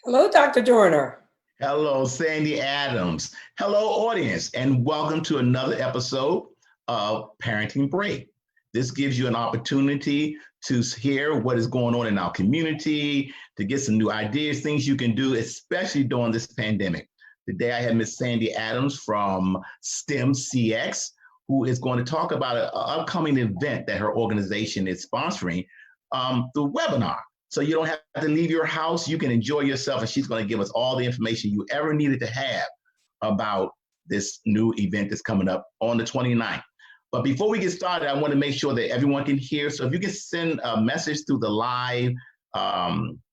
Hello, Dr. Dorner. Hello, Sandy Adams. Hello, audience, and welcome to another episode of Parenting Break. This gives you an opportunity to hear what is going on in our community, to get some new ideas, things you can do, especially during this pandemic. Today, I have Miss Sandy Adams from STEMcx, who is going to talk about an upcoming event that her organization is sponsoring through webinar. So you don't have to leave your house. You can enjoy yourself, and she's going to give us all the information you ever needed to have about this new event that's coming up on the 29th. But before we get started, I want to make sure that everyone can hear. So if you can send a message through the live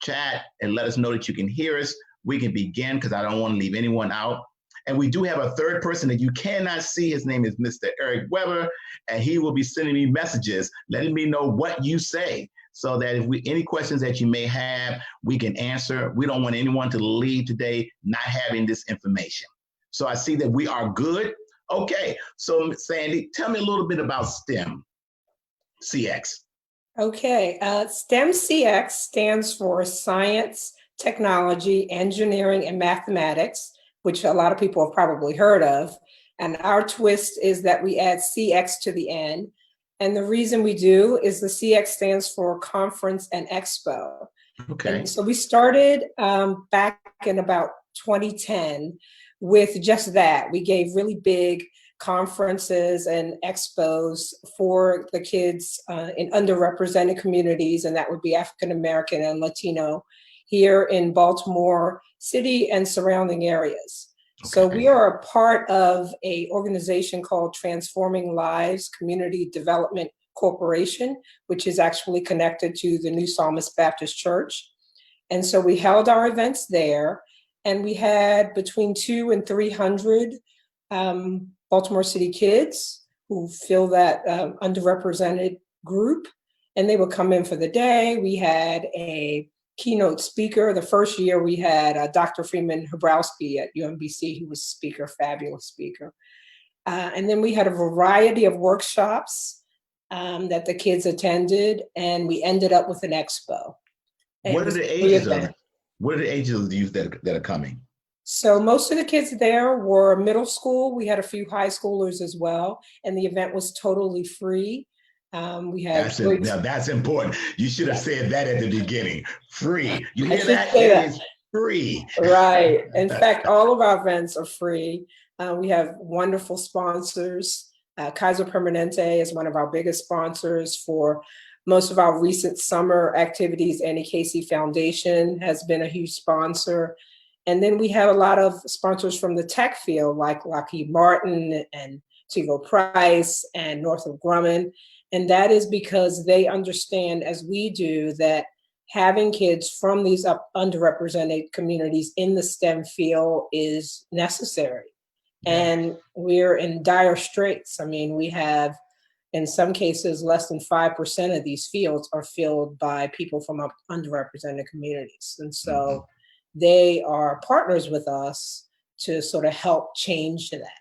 chat and let us know that you can hear us, we can begin because I don't want to leave anyone out. And we do have a third person that you cannot see. His name is Mr. Eric Weber, and he will be sending me messages, letting me know what you say, so that if any questions that you may have, we can answer. We don't want anyone to leave today not having this information. So I see that we are good. Okay, so Sandy, tell me a little bit about STEMcx. Okay, STEMcx stands for Science, Technology, Engineering, and Mathematics, which a lot of people have probably heard of. And our twist is that we add CX to the end. And the reason we do is the CX stands for Conference and Expo. Okay. And so we started back in about 2010 with just that. We gave really big conferences and expos for the kids in underrepresented communities, and that would be African American and Latino here in Baltimore City and surrounding areas. Okay. So we are a part of an organization called Transforming Lives Community Development Corporation, which is actually connected to the New Psalmist Baptist Church. And so we held our events there, and we had between 200 and 300 Baltimore City kids who fill that underrepresented group, and they would come in for the day. We had a keynote speaker. The first year we had Dr. Freeman Habrowski at UMBC, who was a speaker, fabulous speaker. And then we had a variety of workshops that the kids attended, and we ended up with an expo. What are the ages of it? What are the ages of the youth that are coming? So most of the kids there were middle school. We had a few high schoolers as well, and the event was totally free. We had now that's important. You should have said that at the beginning. Free. You hear that? That is free. Right. In fact, all of our events are free. We have wonderful sponsors. Kaiser Permanente is one of our biggest sponsors for most of our recent summer activities. Annie Casey Foundation has been a huge sponsor. And then we have a lot of sponsors from the tech field, like Lockheed Martin and Tigo Price and Northrop Grumman. And that is because they understand, as we do, that having kids from these underrepresented communities in the STEM field is necessary. And we're in dire straits. I mean, we have, in some cases, less than 5% of these fields are filled by people from underrepresented communities. And so they are partners with us to sort of help change that.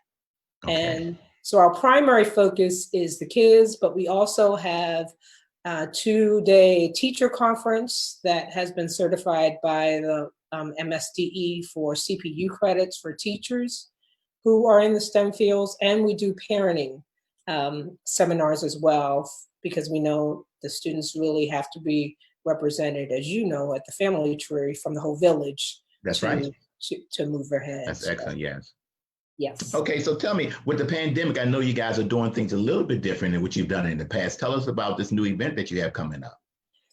Okay. And so our primary focus is the kids, but we also have a 2-day teacher conference that has been certified by the MSDE for CPU credits for teachers who are in the STEM fields. And we do parenting seminars as well, because we know the students really have to be represented, as you know, at the family tree from the whole village. That's right. To move ahead. That's excellent, yes. Yes. Okay, so tell me, with the pandemic, I know you guys are doing things a little bit different than what you've done in the past. Tell us about this new event that you have coming up.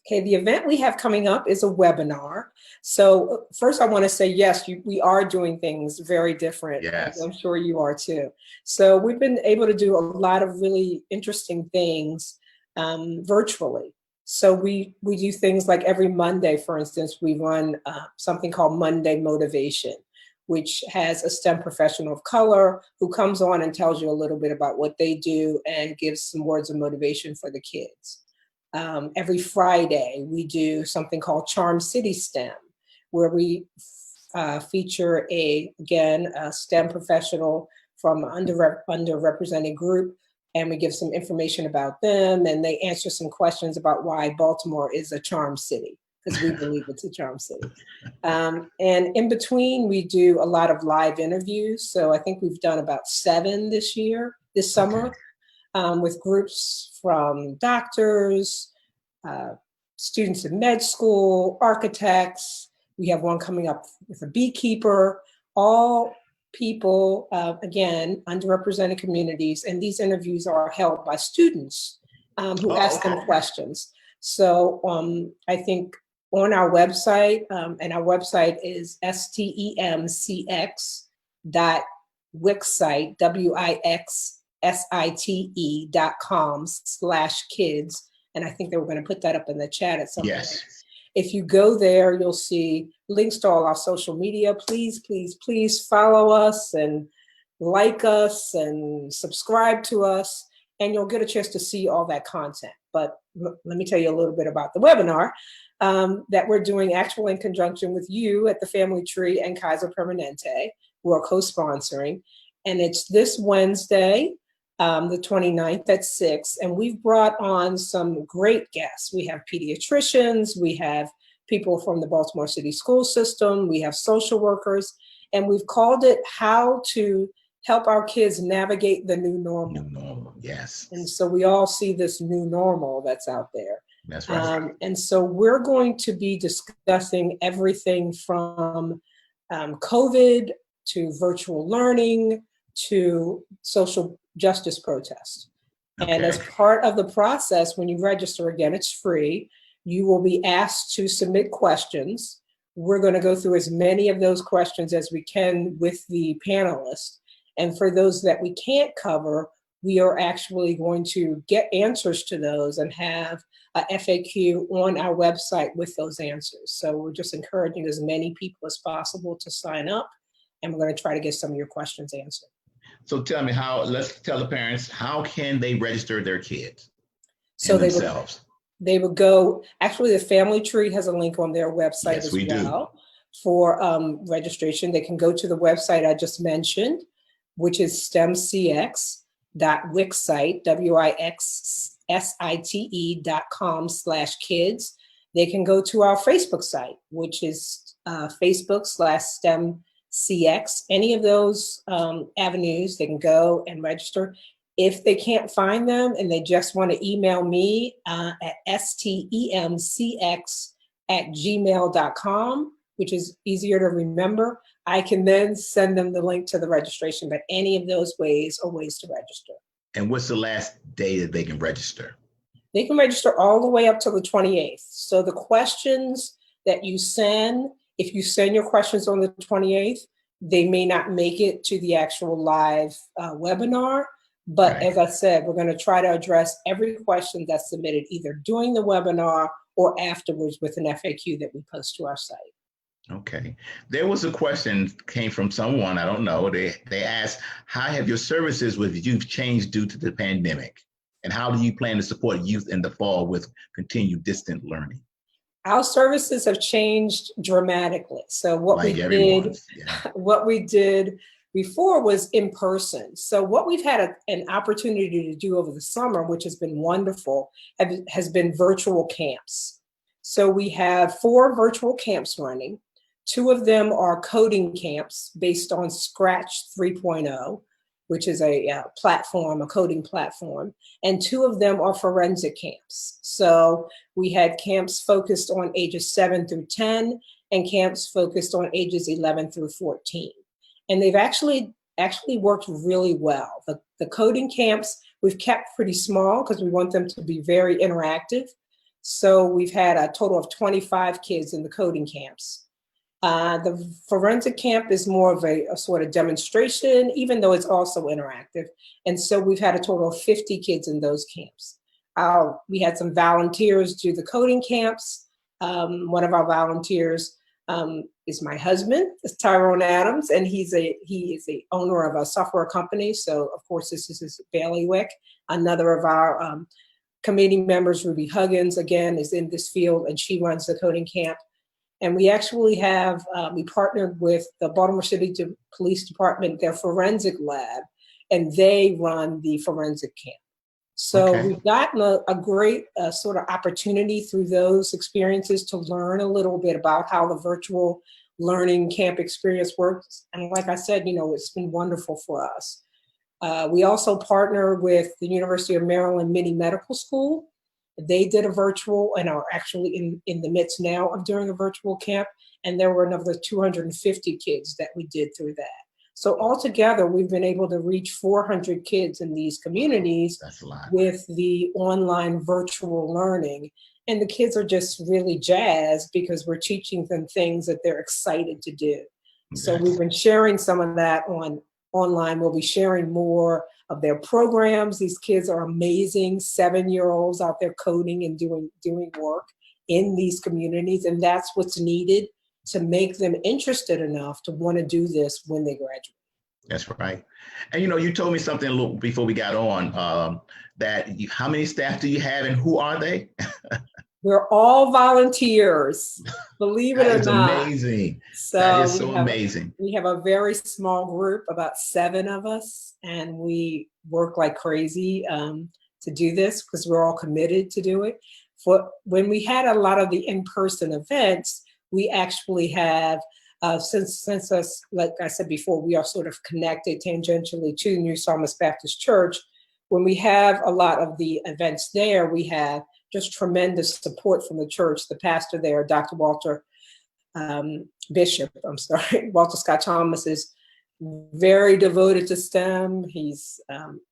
Okay, the event we have coming up is a webinar. So first I want to say, yes, we are doing things very different. Yes. I'm sure you are too. So we've been able to do a lot of really interesting things virtually. So we do things like every Monday, for instance, we run something called Monday Motivation, which has a STEM professional of color who comes on and tells you a little bit about what they do and gives some words of motivation for the kids. Every Friday, we do something called Charm City STEM, where we feature a STEM professional from an underrepresented group, and we give some information about them, and they answer some questions about why Baltimore is a charm city. because we believe it's a charm city. And in between, we do a lot of live interviews. So I think we've done about 7 this summer, with groups from doctors, students in med school, architects. We have one coming up with a beekeeper, all people, again, underrepresented communities. And these interviews are held by students who ask them questions. So I think on our website, and our website is STEMcx.wixsite, WIXSITE.com/kids. And I think they were going to put that up in the chat at some point. If you go there, you'll see links to all our social media. Please, please, please follow us and like us and subscribe to us, and you'll get a chance to see all that content. But let me tell you a little bit about the webinar that we're doing actually in conjunction with you at the Family Tree and Kaiser Permanente, who are co-sponsoring. And it's this Wednesday, the 29th at 6. And we've brought on some great guests. We have pediatricians, we have people from the Baltimore City school system, we have social workers, and we've called it How to Help Our Kids Navigate the New Normal. New normal, yes. And so we all see this new normal that's out there. That's right. And so we're going to be discussing everything from COVID to virtual learning to social justice protests. And as part of the process, when you register, again, it's free, you will be asked to submit questions. We're going to go through as many of those questions as we can with the panelists. And for those that we can't cover, we are actually going to get answers to those and have a FAQ on our website with those answers. So we're just encouraging as many people as possible to sign up, and we're going to try to get some of your questions answered. So tell me let's tell the parents, how can they register their kids so themselves? They would go, actually the Family Tree has a link on their website as well for registration. They can go to the website I just mentioned, which is STEMcx.wixsite, WIXSITE.com/kids. They can go to our Facebook site, which is Facebook/STEMcx. Any of those avenues, they can go and register. If they can't find them and they just want to email me at STEMcx@gmail.com, which is easier to remember, I can then send them the link to the registration. But any of those ways are ways to register. And what's the last day that they can register? They can register all the way up to the 28th. So the questions that you send, if you send your questions on the 28th, they may not make it to the actual live webinar. But as I said, we're going to try to address every question that's submitted either during the webinar or afterwards with an FAQ that we post to our site. Okay. There was a question came from someone, I don't know. They asked, how have your services with youth changed due to the pandemic? And how do you plan to support youth in the fall with continued distant learning? Our services have changed dramatically. So what we did before was in person. So what we've had an opportunity to do over the summer, which has been wonderful, has been virtual camps. So we have 4 virtual camps running. 2 of them are coding camps based on Scratch 3.0, which is a platform, a coding platform. And 2 of them are forensic camps. So we had camps focused on ages 7 through 10 and camps focused on ages 11 through 14. And they've actually worked really well. The coding camps we've kept pretty small because we want them to be very interactive. So we've had a total of 25 kids in the coding camps. The forensic camp is more of a sort of demonstration, even though it's also interactive. And so we've had a total of 50 kids in those camps. We had some volunteers do the coding camps. One of our volunteers is my husband, is Tyrone Adams, and he is the owner of a software company. So of course, this is his bailiwick. Another of our committee members, Ruby Huggins, again, is in this field, and she runs the coding camp. And we actually have, we partnered with the Baltimore City Police Department, their forensic lab, and they run the forensic camp. So Okay. we've gotten a great sort of opportunity through those experiences to learn a little bit about how the virtual learning camp experience works. And like I said, it's been wonderful for us. We also partner with the University of Maryland Mini Medical School. They did a virtual and are actually in the midst now of doing a virtual camp. And there were another 250 kids that we did through that. So altogether, we've been able to reach 400 kids in these communities That's a lot. with the online virtual learning. And the kids are just really jazzed because we're teaching them things that they're excited to do. So we've been sharing some of that online. We'll be sharing more of their programs. These kids are amazing, 7-year-olds out there coding and doing work in these communities. And that's what's needed to make them interested enough to want to do this when they graduate. That's right. And you told me something a little before we got on, how many staff do you have and who are they? We're all volunteers, believe it or That is not. amazing. So that is so amazing. We have a very small group, about 7 of us, and we work like crazy to do this because we're all committed to do it. When we had a lot of the in-person events, we actually have, since us, like I said before, we are sort of connected tangentially to New Psalmist Baptist Church. When we have a lot of the events there, we have just tremendous support from the church. The pastor there, Dr. Walter Walter Scott Thomas, is very devoted to STEM. He's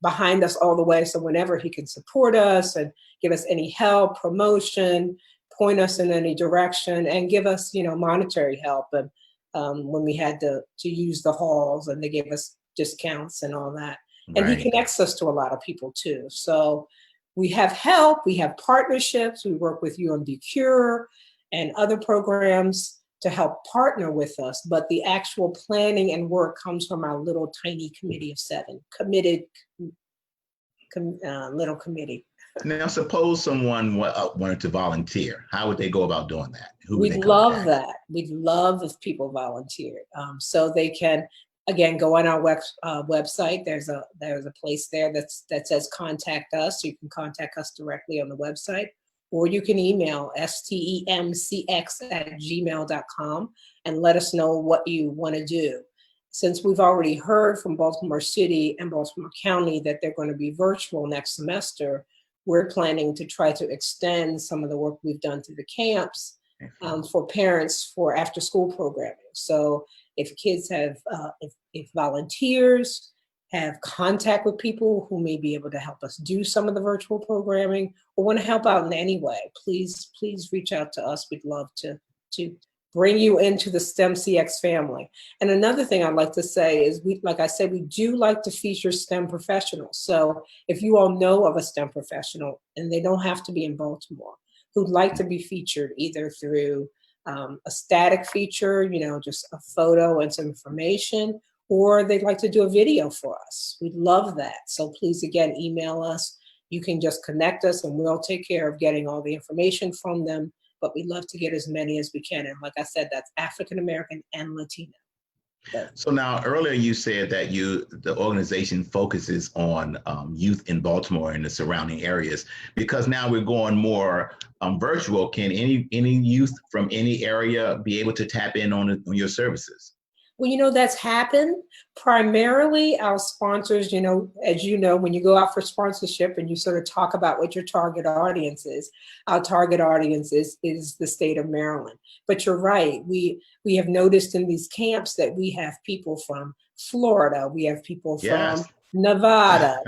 behind us all the way. So whenever he can support us and give us any help, promotion, point us in any direction, and give us, monetary help. And when we had to use the halls, and they gave us discounts and all that. And Right. he connects us to a lot of people too. So we have help, we have partnerships. We work with UMB Cure and other programs to help partner with us. But the actual planning and work comes from our little tiny committee of 7, committed little committee. Now, suppose someone wanted to volunteer. How would they go about doing that? We'd love that. We'd love if people volunteered. So they can, again, go on our website. There's a place there that says contact us. So you can contact us directly on the website, or you can email STEMcx@gmail.com and let us know what you want to do. Since we've already heard from Baltimore City and Baltimore County that they're going to be virtual next semester, we're planning to try to extend some of the work we've done to the camps for parents for after school programming. So if kids have, if volunteers have contact with people who may be able to help us do some of the virtual programming or want to help out in any way, please reach out to us. We'd love to bring you into the STEMcx family. And another thing I'd like to say is, like I said, we do like to feature STEM professionals. So if you all know of a STEM professional, and they don't have to be in Baltimore, who'd like to be featured either through a static feature, just a photo and some information, or they'd like to do a video for us, we'd love that. So please, again, email us. You can just connect us and we'll take care of getting all the information from them. But we'd love to get as many as we can. And like I said, that's African American and Latino. So now, earlier you said that the organization focuses on youth in Baltimore and the surrounding areas. Because now we're going more virtual, can any youth from any area be able to tap in on your services? Well, that's happened. Primarily our sponsors, as you know, when you go out for sponsorship and you sort of talk about what your target audience is, our target audience is the state of Maryland. But you're right. We have noticed in these camps that we have people from Florida. We have people from Nevada,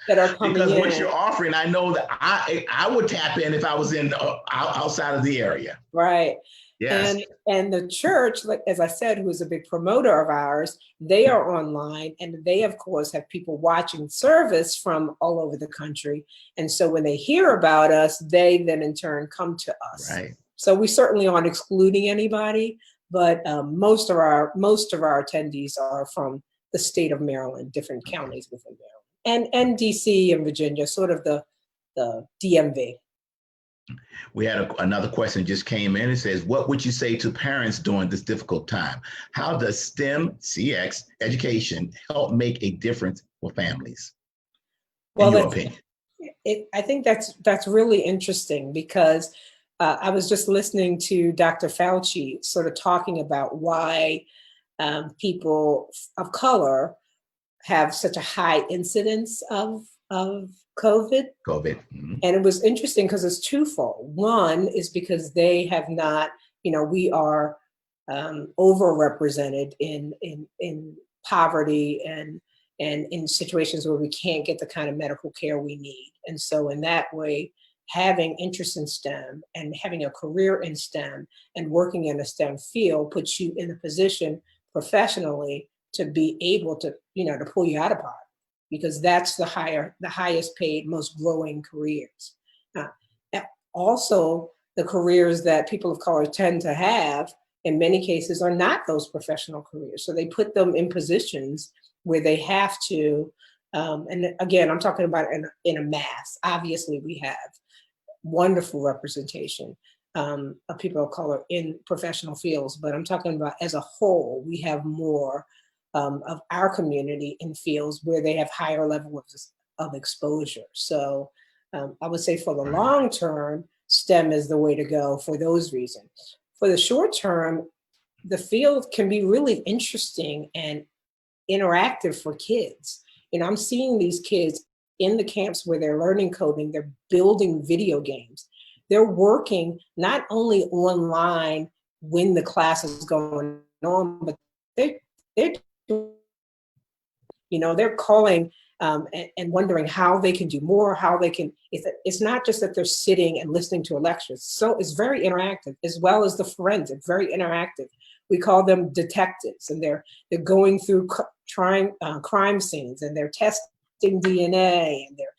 that are coming in. Because what you're offering, I know that I would tap in if I was in outside of the area. Right. Yes. And the church, like as I said, who is a big promoter of ours, they are online, and they of course have people watching service from all over the country. And so when they hear about us, they then in turn come to us. Right. So we certainly aren't excluding anybody, but most of our attendees are from the state of Maryland, different counties within Maryland, and DC and Virginia, sort of the DMV. We had another question just came in. It says, what would you say to parents during this difficult time? How does STEMcx education help make a difference for families? Well, in your opinion? I think that's really interesting because I was just listening to Dr. Fauci sort of talking about why people of color have such a high incidence of COVID. COVID. Mhm. And it was interesting because it's twofold. One is because they have not, we are overrepresented in poverty and in situations where we can't get the kind of medical care we need. And so in that way, having interest in STEM and having a career in STEM and working in a STEM field puts you in a position professionally to be able to, to pull you out of poverty, because that's the highest paid, most growing careers. Uh, Also, the careers that people of color tend to have in many cases are not those professional careers. So they put them in positions where they have to, and again, I'm talking about in a mass. Obviously, we have wonderful representation of people of color in professional fields, but I'm talking about as a whole, we have more of our community in fields where they have higher level of exposure. So I would say for the Right. long term, STEM is the way to go for those reasons. For the short term, the field can be really interesting and interactive for kids. I'm seeing these kids in the camps where they're learning coding, they're building video games. They're working not only online when the class is going on, but they're they're calling and wondering how they can do more, how they can, it's not just that they're sitting and listening to a lecture. So it's very interactive, as well as the forensic, very interactive. We call them detectives, and they're going through crime scenes, and they're testing DNA, and they're,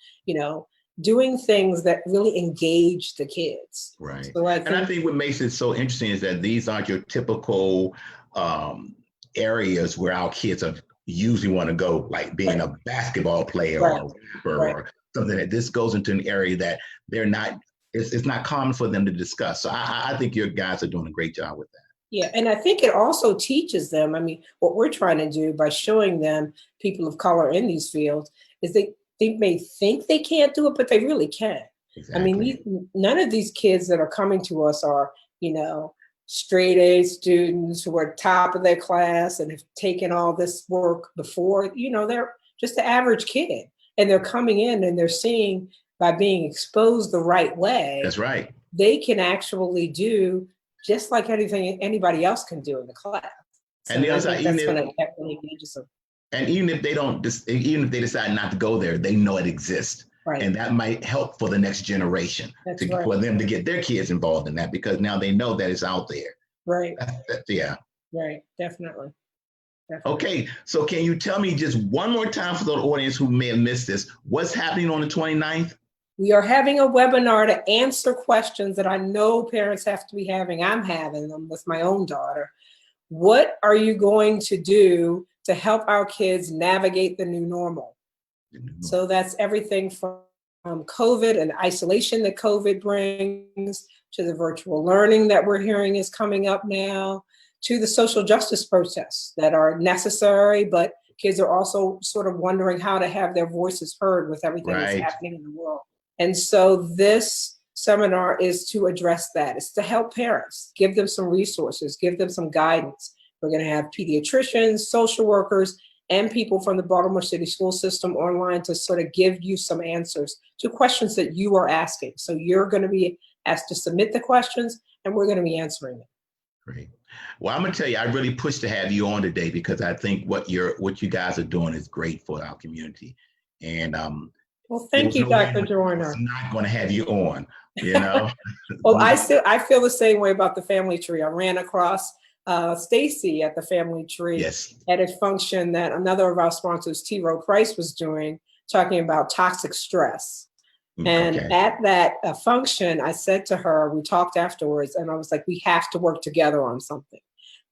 doing things that really engage the kids. Right. So And I think what makes it so interesting is that these aren't your typical areas where our kids are usually want to go, like being a basketball player or or something. That this goes into an area that they're not, it's not common for them to discuss. So I think your guys are doing a great job with that. Yeah, and I think it also teaches them, what we're trying to do by showing them people of color in these fields is they may think they can't do it, but they really can. Exactly. None of these kids that are coming to us are, straight A students who are top of their class and have taken all this work before. They're just an average kid, and they're coming in and they're seeing, by being exposed the right way, That's right. they can actually do just like anything anybody else can do in the class. So And the other side, even if they don't, even if they decide not to go there, they know it exists. Right. And that might help for the next generation for them to get their kids involved in that, because now they know that it's out there. Right. Yeah. Right. Definitely. Okay. So can you tell me just one more time for the audience who may have missed this, what's happening on the 29th? We are having a webinar to answer questions that I know parents have to be having. I'm having them with my own daughter. What are you going to do to help our kids navigate the new normal? So that's everything from COVID and isolation that COVID brings, to the virtual learning that we're hearing is coming up now, to the social justice protests that are necessary, but kids are also sort of wondering how to have their voices heard with everything that's happening in the world. And so this seminar is to address that. It's to help parents, give them some resources, give them some guidance. We're going to have pediatricians, social workers, and people from the Baltimore City school system online to sort of give you some answers to questions that you are asking. So you're going to be asked to submit the questions, and we're going to be answering them. Great. Well, I'm going to tell you, I really pushed to have you on today because I think what you guys are doing is great for our community. And well, thank you, Dr. Joyner. I'm not going to have you on, Well, I feel the same way about the family tree. I ran across Stacy at the family tree at a function that another of our sponsors, T. Rowe Price, was doing, talking about toxic stress. And at that function, I said to her, we talked afterwards, and I was like, we have to work together on something,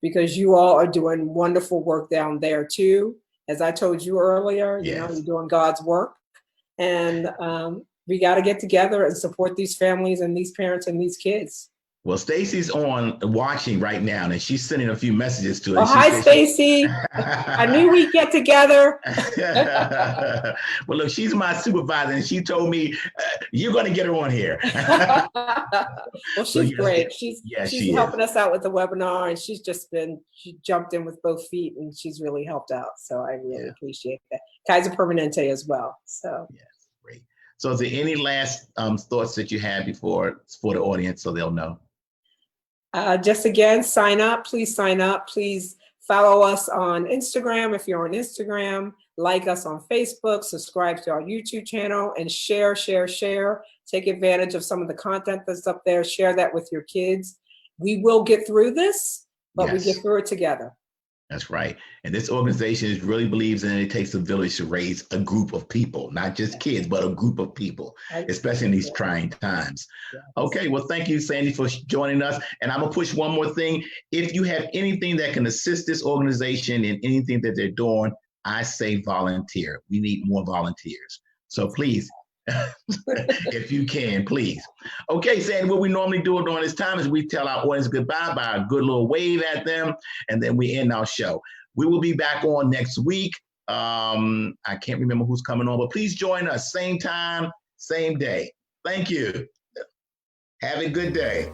because you all are doing wonderful work down there too. As I told you earlier, you're doing God's work. And we got to get together and support these families and these parents and these kids. Well, Stacy's on watching right now, and she's sending a few messages to Oh, us. hi, Stacy. I knew we'd get together. Well, look, she's my supervisor, and she told me you're going to get her on here. Well, she's great. She's she helping us out with the webinar, and she jumped in with both feet, and she's really helped out. So I really appreciate that. Kaiser Permanente as well. So yes, great. So, is there any last thoughts that you had for the audience so they'll know? Just again, sign up. Please sign up. Please follow us on Instagram if you're on Instagram. Like us on Facebook. Subscribe to our YouTube channel and share. Take advantage of some of the content that's up there. Share that with your kids. We will get through this, but we get through it together. That's right. And this organization really believes in it takes a village to raise a group of people, not just kids, but a group of people, especially in these trying times. Okay, well, thank you, Sandy, for joining us. And I'm going to push one more thing. If you have anything that can assist this organization in anything that they're doing, I say volunteer. We need more volunteers. So please, if you can, please. Okay, Sandy, what we normally do during this time is we tell our audience goodbye by a good little wave at them, and then we end our show. We will be back on next week. I can't remember who's coming on, but please join us. Same time, same day. Thank you. Have a good day.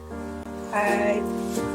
Bye.